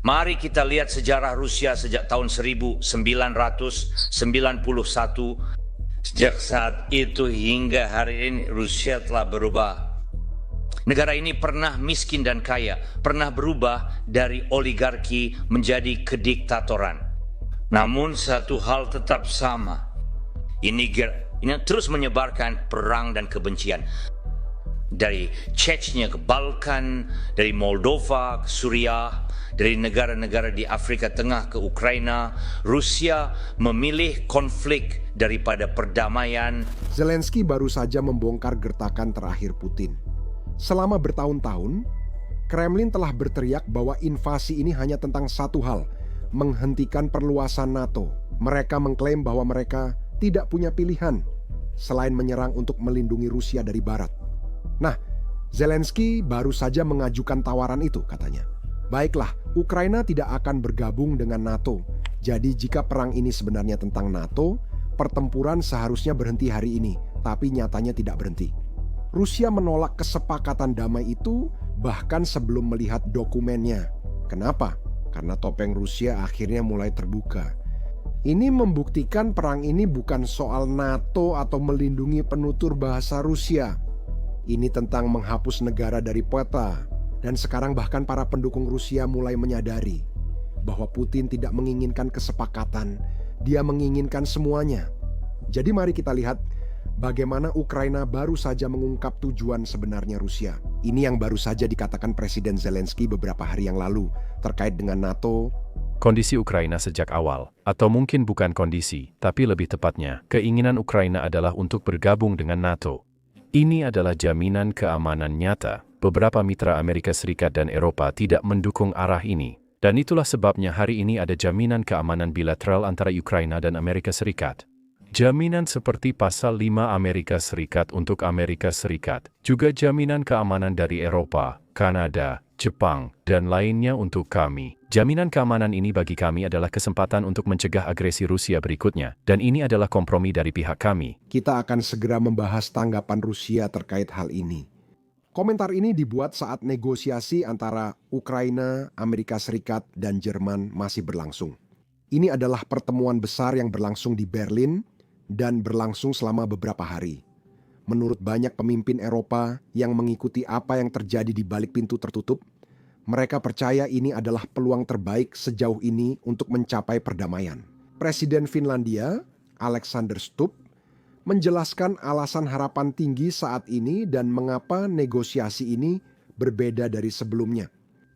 Mari kita lihat sejarah Rusia sejak tahun 1991. Sejak saat itu hingga hari ini Rusia telah berubah. Negara ini pernah miskin dan kaya, pernah berubah dari oligarki menjadi kediktatoran. Namun satu hal tetap sama. Ini terus menyebarkan perang dan kebencian. Dari Chechnya ke Balkan, dari Moldova ke Suriah, dari negara-negara di Afrika Tengah ke Ukraina, Rusia memilih konflik daripada perdamaian. Zelensky baru saja membongkar gertakan terakhir Putin. Selama bertahun-tahun, Kremlin telah berteriak bahwa invasi ini hanya tentang satu hal, menghentikan perluasan NATO. Mereka mengklaim bahwa mereka tidak punya pilihan selain menyerang untuk melindungi Rusia dari Barat. Nah, Zelensky baru saja mengajukan tawaran itu, katanya. Baiklah, Ukraina tidak akan bergabung dengan NATO. Jadi jika perang ini sebenarnya tentang NATO, pertempuran seharusnya berhenti hari ini, tapi nyatanya tidak berhenti. Rusia menolak kesepakatan damai itu bahkan sebelum melihat dokumennya. Kenapa? Karena topeng Rusia akhirnya mulai terbuka. Ini membuktikan perang ini bukan soal NATO atau melindungi penutur bahasa Rusia. Ini tentang menghapus negara dari peta. Dan sekarang bahkan para pendukung Rusia mulai menyadari bahwa Putin tidak menginginkan kesepakatan. Dia menginginkan semuanya. Jadi mari kita lihat bagaimana Ukraina baru saja mengungkap tujuan sebenarnya Rusia. Ini yang baru saja dikatakan Presiden Zelensky beberapa hari yang lalu terkait dengan NATO. Kondisi Ukraina sejak awal, atau mungkin bukan kondisi, tapi lebih tepatnya, keinginan Ukraina adalah untuk bergabung dengan NATO. Ini adalah jaminan keamanan nyata. Beberapa mitra Amerika Serikat dan Eropa tidak mendukung arah ini. Dan itulah sebabnya hari ini ada jaminan keamanan bilateral antara Ukraina dan Amerika Serikat. Jaminan seperti Pasal 5 Amerika Serikat untuk Amerika Serikat, juga jaminan keamanan dari Eropa, Kanada, Jepang, dan lainnya untuk kami. Jaminan keamanan ini bagi kami adalah kesempatan untuk mencegah agresi Rusia berikutnya, dan ini adalah kompromi dari pihak kami. Kita akan segera membahas tanggapan Rusia terkait hal ini. Komentar ini dibuat saat negosiasi antara Ukraina, Amerika Serikat, dan Jerman masih berlangsung. Ini adalah pertemuan besar yang berlangsung di Berlin dan berlangsung selama beberapa hari. Menurut banyak pemimpin Eropa yang mengikuti apa yang terjadi di balik pintu tertutup, mereka percaya ini adalah peluang terbaik sejauh ini untuk mencapai perdamaian. Presiden Finlandia, Alexander Stubb, menjelaskan alasan harapan tinggi saat ini dan mengapa negosiasi ini berbeda dari sebelumnya.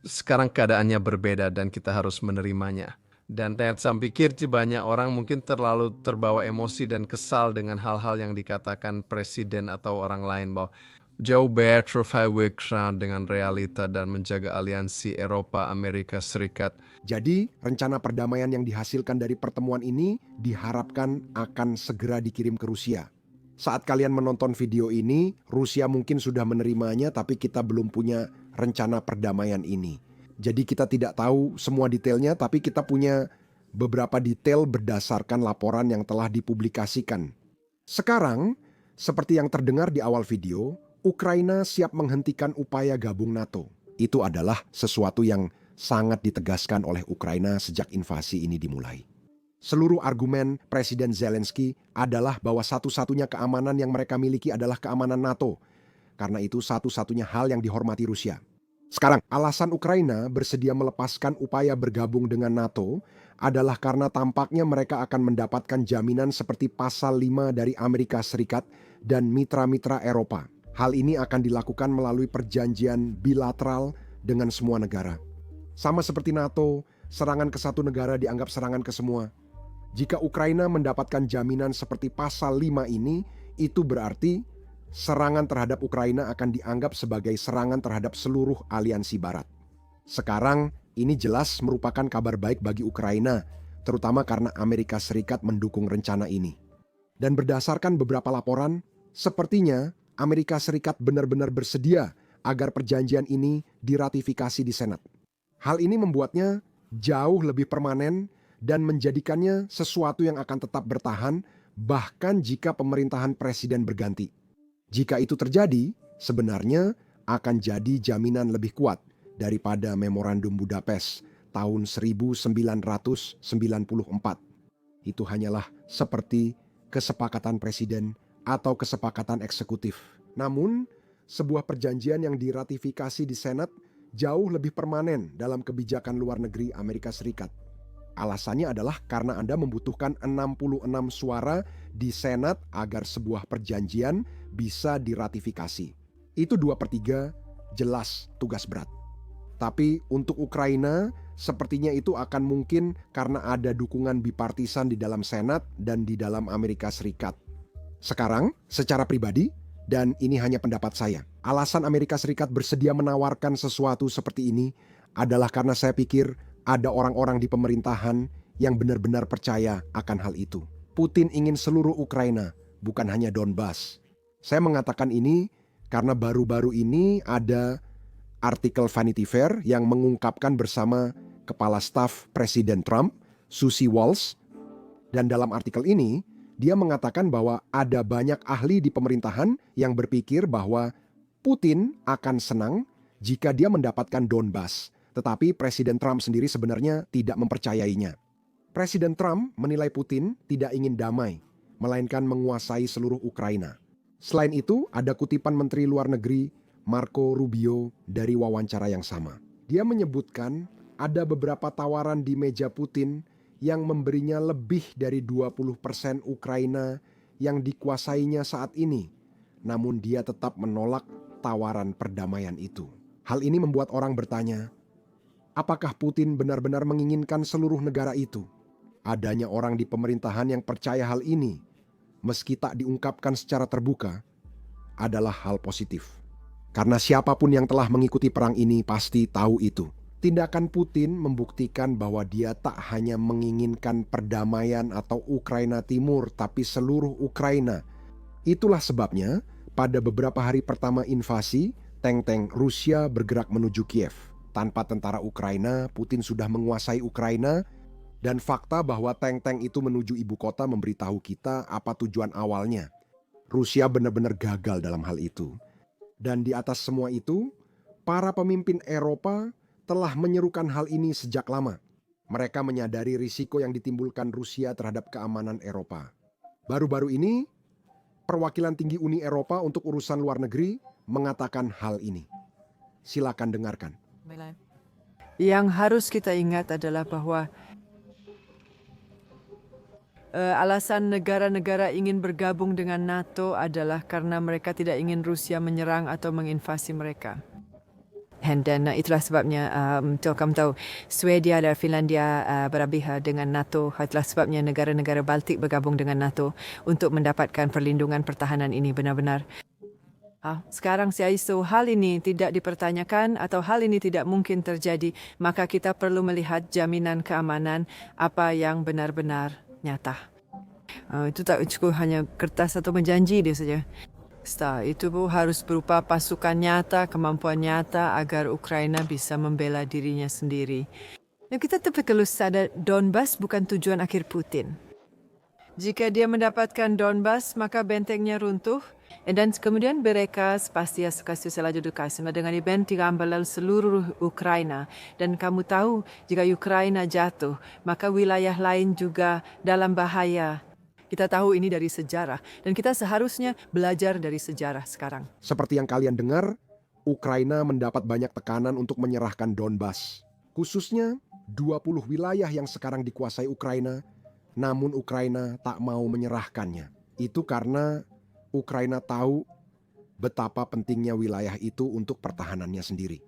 Sekarang keadaannya berbeda dan kita harus menerimanya. Dan saya pikir banyak orang mungkin terlalu terbawa emosi dan kesal dengan hal-hal yang dikatakan presiden atau orang lain bahwa jauh better dengan realita dan menjaga aliansi Eropa Amerika Serikat. Jadi, rencana perdamaian yang dihasilkan dari pertemuan ini diharapkan akan segera dikirim ke Rusia. Saat kalian menonton video ini, Rusia mungkin sudah menerimanya, tapi kita belum punya rencana perdamaian ini. Jadi kita tidak tahu semua detailnya, tapi kita punya beberapa detail berdasarkan laporan yang telah dipublikasikan. Sekarang, seperti yang terdengar di awal video, Ukraina siap menghentikan upaya gabung NATO. Itu adalah sesuatu yang sangat ditegaskan oleh Ukraina sejak invasi ini dimulai. Seluruh argumen Presiden Zelensky adalah bahwa satu-satunya keamanan yang mereka miliki adalah keamanan NATO. Karena itu satu-satunya hal yang dihormati Rusia. Sekarang, alasan Ukraina bersedia melepaskan upaya bergabung dengan NATO adalah karena tampaknya mereka akan mendapatkan jaminan seperti Pasal 5 dari Amerika Serikat dan mitra-mitra Eropa. Hal ini akan dilakukan melalui perjanjian bilateral dengan semua negara. Sama seperti NATO, serangan ke satu negara dianggap serangan ke semua. Jika Ukraina mendapatkan jaminan seperti Pasal 5 ini, itu berarti serangan terhadap Ukraina akan dianggap sebagai serangan terhadap seluruh aliansi Barat. Sekarang, ini jelas merupakan kabar baik bagi Ukraina, terutama karena Amerika Serikat mendukung rencana ini. Dan berdasarkan beberapa laporan, sepertinya Amerika Serikat benar-benar bersedia agar perjanjian ini diratifikasi di Senat. Hal ini membuatnya jauh lebih permanen dan menjadikannya sesuatu yang akan tetap bertahan, bahkan jika pemerintahan presiden berganti. Jika itu terjadi, sebenarnya akan jadi jaminan lebih kuat daripada Memorandum Budapest tahun 1994. Itu hanyalah seperti kesepakatan presiden atau kesepakatan eksekutif. Namun, sebuah perjanjian yang diratifikasi di Senat jauh lebih permanen dalam kebijakan luar negeri Amerika Serikat. Alasannya adalah karena Anda membutuhkan 66 suara di Senat agar sebuah perjanjian bisa diratifikasi. Itu 2/3 jelas tugas berat. Tapi untuk Ukraina, sepertinya itu akan mungkin karena ada dukungan bipartisan di dalam Senat dan di dalam Amerika Serikat. Sekarang, secara pribadi, dan ini hanya pendapat saya, alasan Amerika Serikat bersedia menawarkan sesuatu seperti ini adalah karena saya pikir ada orang-orang di pemerintahan yang benar-benar percaya akan hal itu. Putin ingin seluruh Ukraina, bukan hanya Donbas. Saya mengatakan ini karena baru-baru ini ada artikel Vanity Fair yang mengungkapkan bersama Kepala Staf Presiden Trump, Susie Walsh, dan dalam artikel ini, dia mengatakan bahwa ada banyak ahli di pemerintahan yang berpikir bahwa Putin akan senang jika dia mendapatkan Donbas. Tetapi Presiden Trump sendiri sebenarnya tidak mempercayainya. Presiden Trump menilai Putin tidak ingin damai, melainkan menguasai seluruh Ukraina. Selain itu, ada kutipan Menteri Luar Negeri Marco Rubio dari wawancara yang sama. Dia menyebutkan ada beberapa tawaran di meja Putin yang memberinya lebih dari 20% Ukraina yang dikuasainya saat ini. Namun dia tetap menolak tawaran perdamaian itu. Hal ini membuat orang bertanya, apakah Putin benar-benar menginginkan seluruh negara itu? Adanya orang di pemerintahan yang percaya hal ini, meski tak diungkapkan secara terbuka, adalah hal positif. Karena siapapun yang telah mengikuti perang ini pasti tahu itu. Tindakan Putin membuktikan bahwa dia tak hanya menginginkan perdamaian atau Ukraina Timur, tapi seluruh Ukraina. Itulah sebabnya, pada beberapa hari pertama invasi, tank-tank Rusia bergerak menuju Kiev. Tanpa tentara Ukraina, Putin sudah menguasai Ukraina, dan fakta bahwa tank-tank itu menuju ibu kota memberitahu kita apa tujuan awalnya. Rusia benar-benar gagal dalam hal itu. Dan di atas semua itu, para pemimpin Eropa telah menyerukan hal ini sejak lama. Mereka menyadari risiko yang ditimbulkan Rusia terhadap keamanan Eropa. Baru-baru ini, perwakilan tinggi Uni Eropa untuk urusan luar negeri mengatakan hal ini. Silakan dengarkan. Yang harus kita ingat adalah bahwa alasan negara-negara ingin bergabung dengan NATO adalah karena mereka tidak ingin Rusia menyerang atau menginvasi mereka. Dan itulah sebabnya, kamu tahu, Swedia dan Finlandia berabih dengan NATO. Itulah sebabnya negara-negara Baltik bergabung dengan NATO untuk mendapatkan perlindungan pertahanan ini benar-benar. Sekarang isu hal ini tidak dipertanyakan atau hal ini tidak mungkin terjadi, maka kita perlu melihat jaminan keamanan apa yang benar-benar nyata. Itu tak cukup hanya kertas atau menjanji dia saja. Itu harus berupa pasukan nyata, kemampuan nyata agar Ukraina bisa membela dirinya sendiri. Dan kita perlu sadar Donbas bukan tujuan akhir Putin. Jika dia mendapatkan Donbas, maka bentengnya runtuh. Dan kemudian mereka pasti akan selanjutnya dengan diambil seluruh Ukraina. Dan kamu tahu, jika Ukraina jatuh, maka wilayah lain juga dalam bahaya. Kita tahu ini dari sejarah, dan kita seharusnya belajar dari sejarah sekarang. Seperti yang kalian dengar, Ukraina mendapat banyak tekanan untuk menyerahkan Donbas. Khususnya 20 wilayah yang sekarang dikuasai Ukraina, namun Ukraina tak mau menyerahkannya. Itu karena Ukraina tahu betapa pentingnya wilayah itu untuk pertahanannya sendiri.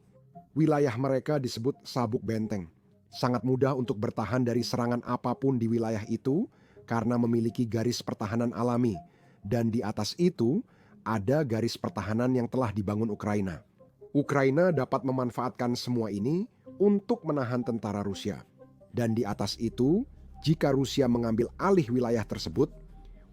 Wilayah mereka disebut sabuk benteng. Sangat mudah untuk bertahan dari serangan apapun di wilayah itu, karena memiliki garis pertahanan alami, dan di atas itu ada garis pertahanan yang telah dibangun Ukraina. Ukraina dapat memanfaatkan semua ini untuk menahan tentara Rusia. Dan di atas itu, jika Rusia mengambil alih wilayah tersebut,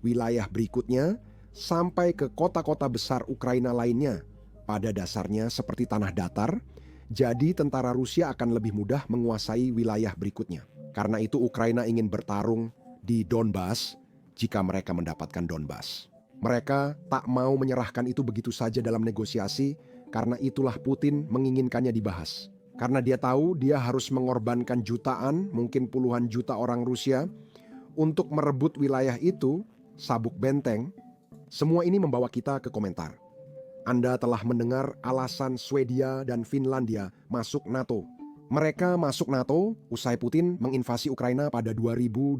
wilayah berikutnya sampai ke kota-kota besar Ukraina lainnya, pada dasarnya seperti tanah datar, jadi tentara Rusia akan lebih mudah menguasai wilayah berikutnya. Karena itu Ukraina ingin bertarung di Donbas jika mereka mendapatkan Donbas. Mereka tak mau menyerahkan itu begitu saja dalam negosiasi, karena itulah Putin menginginkannya dibahas. Karena dia tahu dia harus mengorbankan jutaan, mungkin puluhan juta orang Rusia untuk merebut wilayah itu, sabuk benteng. Semua ini membawa kita ke komentar. Anda telah mendengar alasan Swedia dan Finlandia masuk NATO. Mereka masuk NATO usai Putin menginvasi Ukraina pada 2022,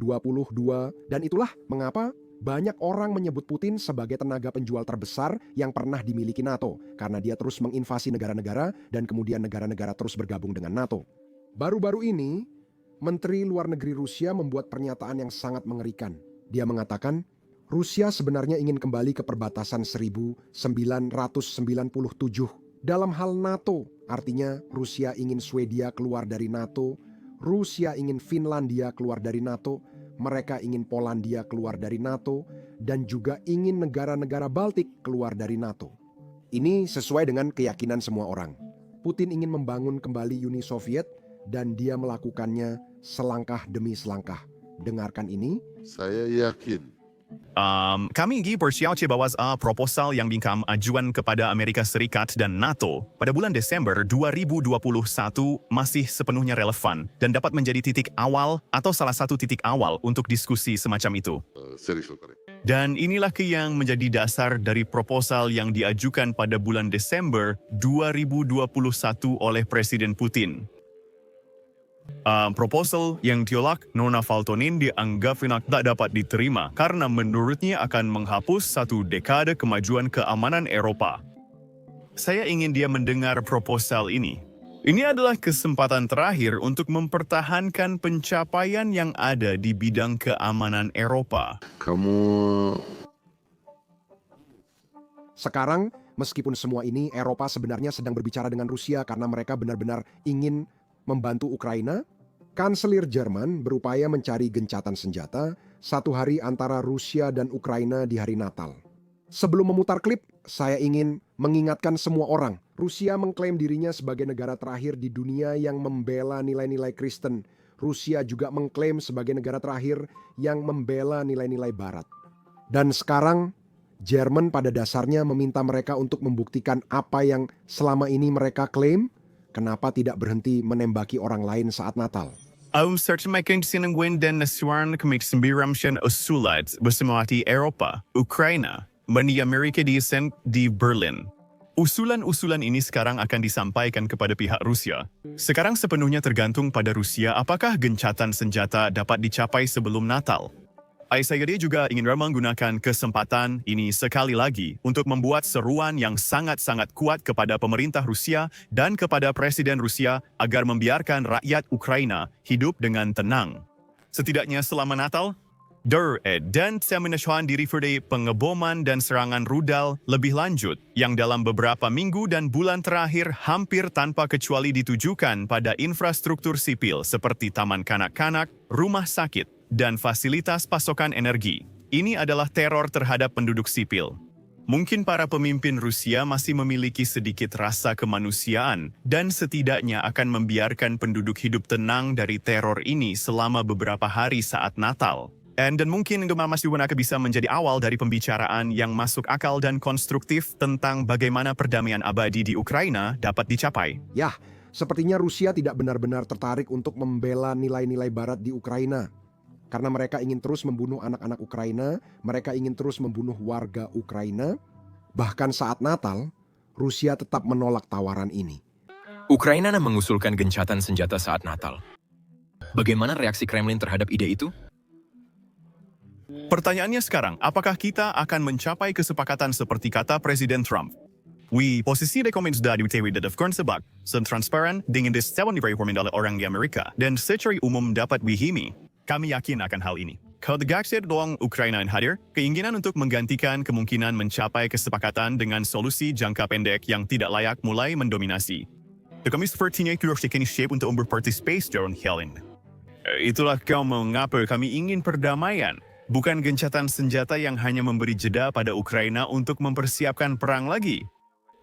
dan itulah mengapa banyak orang menyebut Putin sebagai tenaga penjual terbesar yang pernah dimiliki NATO, karena dia terus menginvasi negara-negara dan kemudian negara-negara terus bergabung dengan NATO. Baru-baru ini, Menteri Luar Negeri Rusia membuat pernyataan yang sangat mengerikan. Dia mengatakan, Rusia sebenarnya ingin kembali ke perbatasan 1997 dalam hal NATO. Artinya Rusia ingin Swedia keluar dari NATO, Rusia ingin Finlandia keluar dari NATO, mereka ingin Polandia keluar dari NATO, dan juga ingin negara-negara Baltik keluar dari NATO. Ini sesuai dengan keyakinan semua orang. Putin ingin membangun kembali Uni Soviet dan dia melakukannya selangkah demi selangkah. Dengarkan ini. Saya yakin Kami ingin bersiap bahwa proposal yang bingkam ajuan kepada Amerika Serikat dan NATO pada bulan Desember 2021 masih sepenuhnya relevan dan dapat menjadi titik awal atau salah satu titik awal untuk diskusi semacam itu. serius Pak. Dan inilah yang menjadi dasar dari proposal yang diajukan pada bulan Desember 2021 oleh Presiden Putin. Proposal yang ditolak Nona Valtonen dianggap tak dapat diterima karena menurutnya akan menghapus satu dekade kemajuan keamanan Eropa. Saya ingin dia mendengar proposal ini. Ini adalah kesempatan terakhir untuk mempertahankan pencapaian yang ada di bidang keamanan Eropa. Sekarang, meskipun semua ini, Eropa sebenarnya sedang berbicara dengan Rusia karena mereka benar-benar ingin membantu Ukraina. Kanselir Jerman berupaya mencari gencatan senjata satu hari antara Rusia dan Ukraina di hari Natal. Sebelum memutar klip, saya ingin mengingatkan semua orang, Rusia mengklaim dirinya sebagai negara terakhir di dunia yang membela nilai-nilai Kristen. Rusia juga mengklaim sebagai negara terakhir yang membela nilai-nilai Barat. Dan sekarang, Jerman pada dasarnya meminta mereka untuk membuktikan apa yang selama ini mereka klaim. Kenapa tidak berhenti menembaki orang lain saat Natal? Sertifikan sinengwen dan nasuan kemik sembiramsyan usulat bersama Eropa, Ukraina, dan Amerika di Berlin. Usulan-usulan ini sekarang akan disampaikan kepada pihak Rusia. Sekarang sepenuhnya tergantung pada Rusia apakah gencatan senjata dapat dicapai sebelum Natal. Saya juga ingin menggunakan kesempatan ini sekali lagi untuk membuat seruan yang sangat-sangat kuat kepada pemerintah Rusia dan kepada Presiden Rusia agar membiarkan rakyat Ukraina hidup dengan tenang. Setidaknya selama Natal, dan saya menahan diri dari pengeboman dan serangan rudal lebih lanjut yang dalam beberapa minggu dan bulan terakhir hampir tanpa kecuali ditujukan pada infrastruktur sipil seperti taman kanak-kanak, rumah sakit, dan fasilitas pasokan energi. Ini adalah teror terhadap penduduk sipil. Mungkin para pemimpin Rusia masih memiliki sedikit rasa kemanusiaan dan setidaknya akan membiarkan penduduk hidup tenang dari teror ini selama beberapa hari saat Natal. Dan mungkin itu masih bisa menjadi awal dari pembicaraan yang masuk akal dan konstruktif tentang bagaimana perdamaian abadi di Ukraina dapat dicapai. Ya, sepertinya Rusia tidak benar-benar tertarik untuk membela nilai-nilai Barat di Ukraina. Karena mereka ingin terus membunuh anak-anak Ukraina, mereka ingin terus membunuh warga Ukraina. Bahkan saat Natal, Rusia tetap menolak tawaran ini. Ukraina mengusulkan gencatan senjata saat Natal. Bagaimana reaksi Kremlin terhadap ide itu? Pertanyaannya sekarang, apakah kita akan mencapai kesepakatan seperti kata Presiden Trump? Posisi rekomendasi sudah diwetewid dadafkan sebab transparan dengan disewan diperformin oleh orang di Amerika dan secara umum dapat dihimi. Kami yakin akan hal ini. Kalau tegaknya doang Ukraina yang hadir, keinginan untuk menggantikan kemungkinan mencapai kesepakatan dengan solusi jangka pendek yang tidak layak mulai mendominasi. Kami sepertinya harusnya siap untuk berpartisipasi dalam hal ini. Itulah mengapa kami ingin perdamaian, bukan gencatan senjata yang hanya memberi jeda pada Ukraina untuk mempersiapkan perang lagi.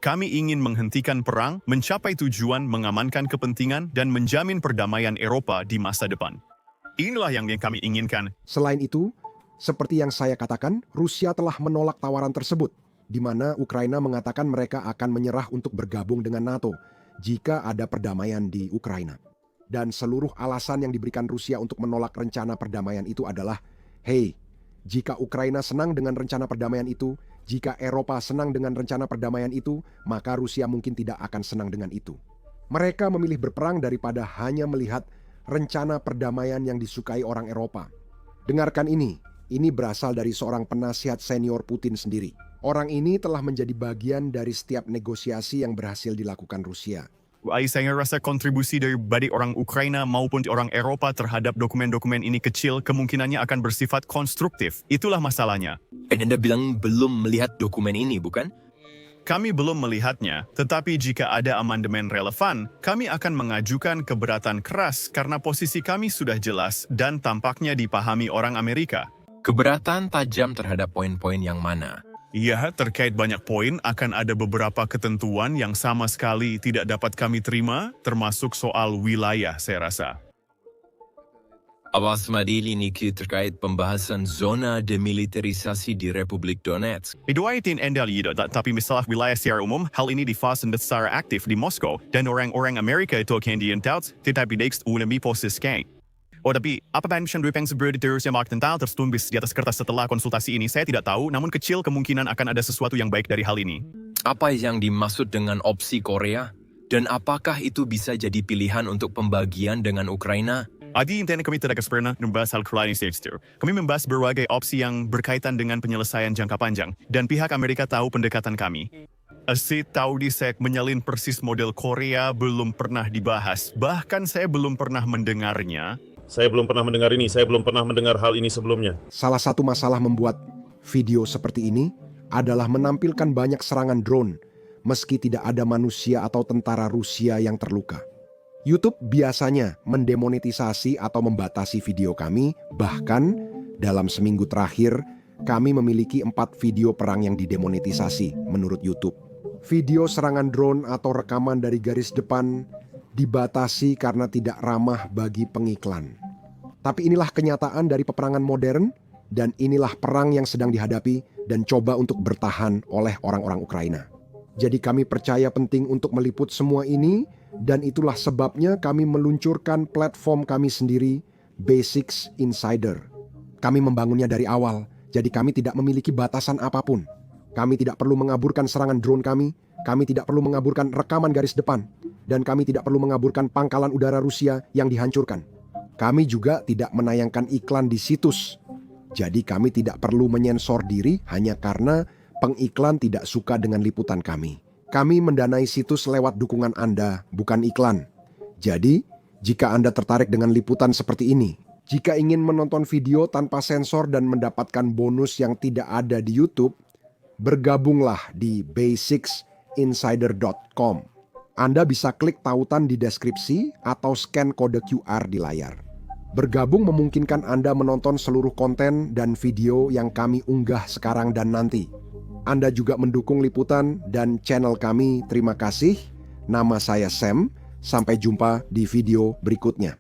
Kami ingin menghentikan perang, mencapai tujuan, mengamankan kepentingan, dan menjamin perdamaian Eropa di masa depan. Inilah yang kami inginkan. Selain itu, seperti yang saya katakan, Rusia telah menolak tawaran tersebut, di mana Ukraina mengatakan mereka akan menyerah untuk bergabung dengan NATO. jika ada perdamaian di Ukraina. Dan seluruh alasan yang diberikan Rusia untuk menolak rencana perdamaian itu adalah, hey, jika Ukraina senang dengan rencana perdamaian itu, jika Eropa senang dengan rencana perdamaian itu, maka Rusia mungkin tidak akan senang dengan itu. Mereka memilih berperang daripada hanya melihat rencana perdamaian yang disukai orang Eropa. Dengarkan ini berasal dari seorang penasihat senior Putin sendiri. Orang ini telah menjadi bagian dari setiap negosiasi yang berhasil dilakukan Rusia. Saya rasa kontribusi dari baik orang Ukraina maupun orang Eropa terhadap dokumen-dokumen ini kecil, kemungkinannya akan bersifat konstruktif. Itulah masalahnya. Anda bilang belum melihat dokumen ini, bukan? Kami belum melihatnya, tetapi jika ada amandemen relevan, kami akan mengajukan keberatan keras karena posisi kami sudah jelas dan tampaknya dipahami orang Amerika. Keberatan tajam terhadap poin-poin yang mana? Ya, terkait banyak poin akan ada beberapa ketentuan yang sama sekali tidak dapat kami terima, termasuk soal wilayah, saya rasa. Awas Madil ini terkait pembahasan zona demilitarisasi di Republik Donetsk. Riwaatin Anda lihat, tapi masalah wilayah secara umum, hal ini difasen secara aktif di Moskow, dan orang-orang Amerika itu akan diantaut, tetapi next ulami posisikan. Tapi, apa yang dipeng seberdi terus yang tentang tertulis di atas kertas setelah konsultasi ini, saya tidak tahu, namun kecil kemungkinan akan ada sesuatu yang baik dari hal ini. Apa yang dimaksud dengan opsi Korea? Dan apakah itu bisa jadi pilihan untuk pembagian dengan Ukraina? Adi intinya kami tidak pernah membahas hal lain sektor. Kami membahas berbagai opsi yang berkaitan dengan penyelesaian jangka panjang, dan pihak Amerika tahu pendekatan kami. Tahu di saya menyalin persis model Korea belum pernah dibahas, bahkan saya belum pernah mendengarnya. Saya belum pernah mendengar ini, saya belum pernah mendengar hal ini sebelumnya. Salah satu masalah membuat video seperti ini adalah menampilkan banyak serangan drone, meski tidak ada manusia atau tentara Rusia yang terluka. YouTube biasanya mendemonetisasi atau membatasi video kami, bahkan dalam seminggu terakhir, kami memiliki 4 video perang yang didemonetisasi menurut YouTube. Video serangan drone atau rekaman dari garis depan dibatasi karena tidak ramah bagi pengiklan. Tapi inilah kenyataan dari peperangan modern, dan inilah perang yang sedang dihadapi dan coba untuk bertahan oleh orang-orang Ukraina. Jadi kami percaya penting untuk meliput semua ini, dan itulah sebabnya kami meluncurkan platform kami sendiri, Basics Insider. Kami membangunnya dari awal, jadi kami tidak memiliki batasan apapun. Kami tidak perlu mengaburkan serangan drone kami tidak perlu mengaburkan rekaman garis depan, dan kami tidak perlu mengaburkan pangkalan udara Rusia yang dihancurkan. Kami juga tidak menayangkan iklan di situs. Jadi kami tidak perlu menyensor diri hanya karena pengiklan tidak suka dengan liputan kami. Kami mendanai situs lewat dukungan Anda, bukan iklan. Jadi, jika Anda tertarik dengan liputan seperti ini, jika ingin menonton video tanpa sensor dan mendapatkan bonus yang tidak ada di YouTube, bergabunglah di basicsinsider.com. Anda bisa klik tautan di deskripsi atau scan kode QR di layar. Bergabung memungkinkan Anda menonton seluruh konten dan video yang kami unggah sekarang dan nanti. Anda juga mendukung liputan dan channel kami. Terima kasih. Nama saya Sam. Sampai jumpa di video berikutnya.